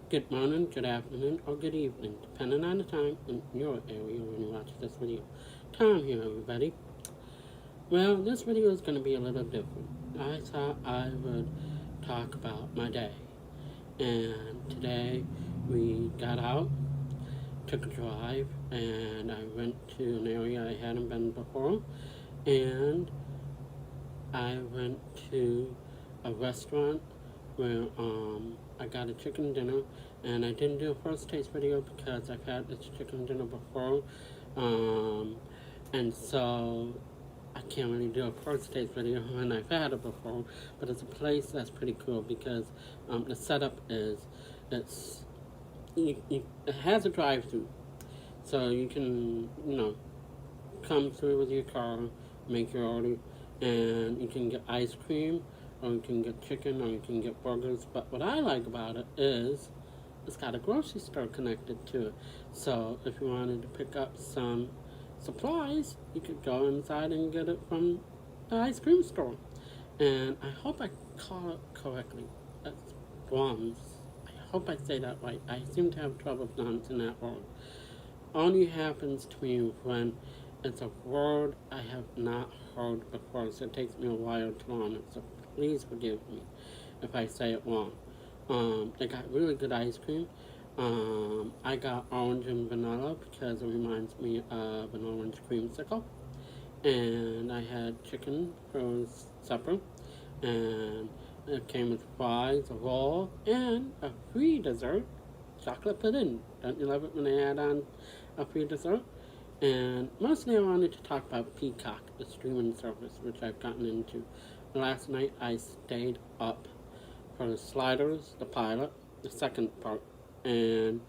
good morning, good afternoon, or good evening, depending on the time in your area when you watch this video. Tom here, everybody. Well, this video is going to be a little different. I thought I would talk about my day. And today we got out, took a drive, and I went to an area I hadn't been before. And I went to a restaurant where I got a chicken dinner, and I didn't do a first taste video because I've had this chicken dinner before, um, and so I can't really do a first taste video when I've had it before. But it's a place that's pretty cool because the setup is it's it has a drive-through, so you can come through with your car, make your order, and you can get ice cream, or you can get chicken, or you can get burgers. But what I like about it is it's got a grocery store connected to it. So if you wanted to pick up some supplies, you could go inside and get it from the ice cream store. And I hope I call it correctly. It's Brahms. I hope I say that right. I seem to have trouble pronouncing that word. Only happens to me when it's a word I have not heard before, so it takes me a while to learn it. So please forgive me if I say it wrong. They got really good ice cream. I got orange and vanilla because it reminds me of an orange creamsicle. And I had chicken for supper. And it came with fries, a roll, and a free dessert, chocolate pudding. Don't you love it when they add on a free dessert? And mostly I wanted to talk about Peacock, the streaming service, which I've gotten into. Last night I stayed up for the Sliders, the pilot, the second part. And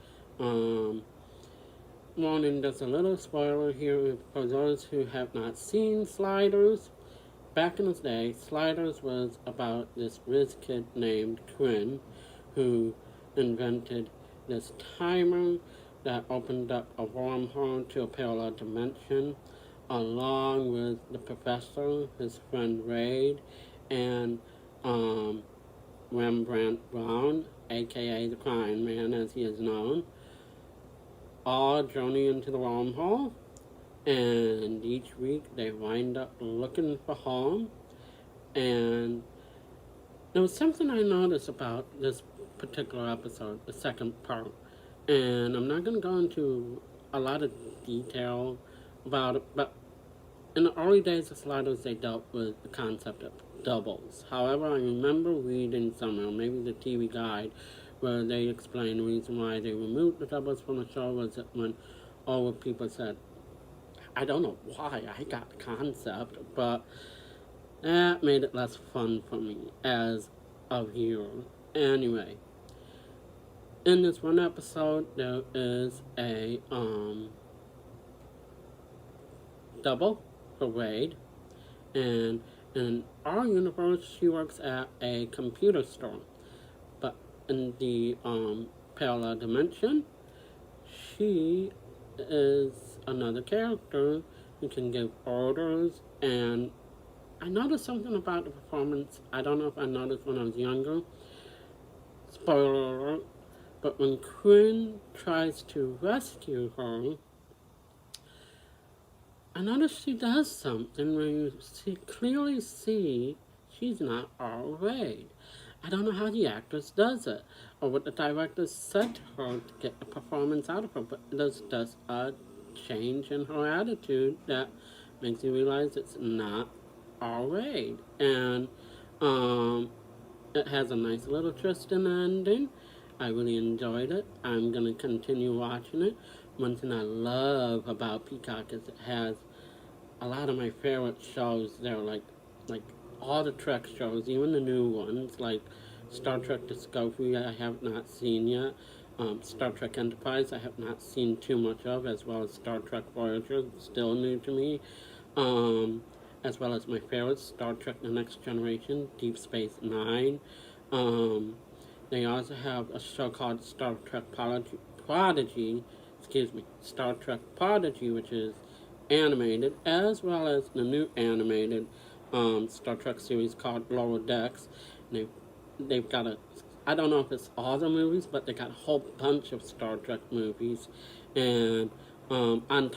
warning, there's a little spoiler here for those who have not seen Sliders. Back in the day, Sliders was about this whiz kid named Quinn who invented this timer that opened up a wormhole to a parallel dimension, along with the professor, his friend Raid, and Rembrandt Brown, aka the Crying Man as he is known, all journey into the wormhole. And each week they wind up looking for home. And there was something I noticed about this particular episode, the second part. And I'm not going to go into a lot of detail about it, but in the early days of Sliders, they dealt with the concept of doubles. However, I remember reading somewhere, maybe the TV guide, where they explained the reason why they removed the doubles from the show was that when all the people said, I don't know why I got the concept, but that made it less fun for me as a viewer. Anyway, in this one episode, there is a double for Wade, and in our universe, she works at a computer store. But in the parallel dimension, she is another character who can give orders. And I noticed something about the performance. I don't know if I noticed when I was younger. Spoiler alert. But when Quinn tries to rescue her, I noticed she does something where you clearly see she's not alright. I don't know how the actress does it, or what the director said to her to get the performance out of her, but there's just a change in her attitude that makes you realize it's not alright. And it has a nice little twist in the ending. I really enjoyed it. I'm going to continue watching it. One thing I love about Peacock is it has a lot of my favorite shows there, like all the Trek shows, even the new ones, like Star Trek Discovery I have not seen yet. Star Trek Enterprise I have not seen too much of, as well as Star Trek Voyager, still new to me. As well as my favorites, Star Trek The Next Generation, Deep Space Nine. They also have a show called Star Trek Prodigy, Star Trek Prodigy, which is animated, as well as the new animated Star Trek series called Lower Decks. They've got a I don't know if it's all the movies, but they got a whole bunch of Star Trek movies, and on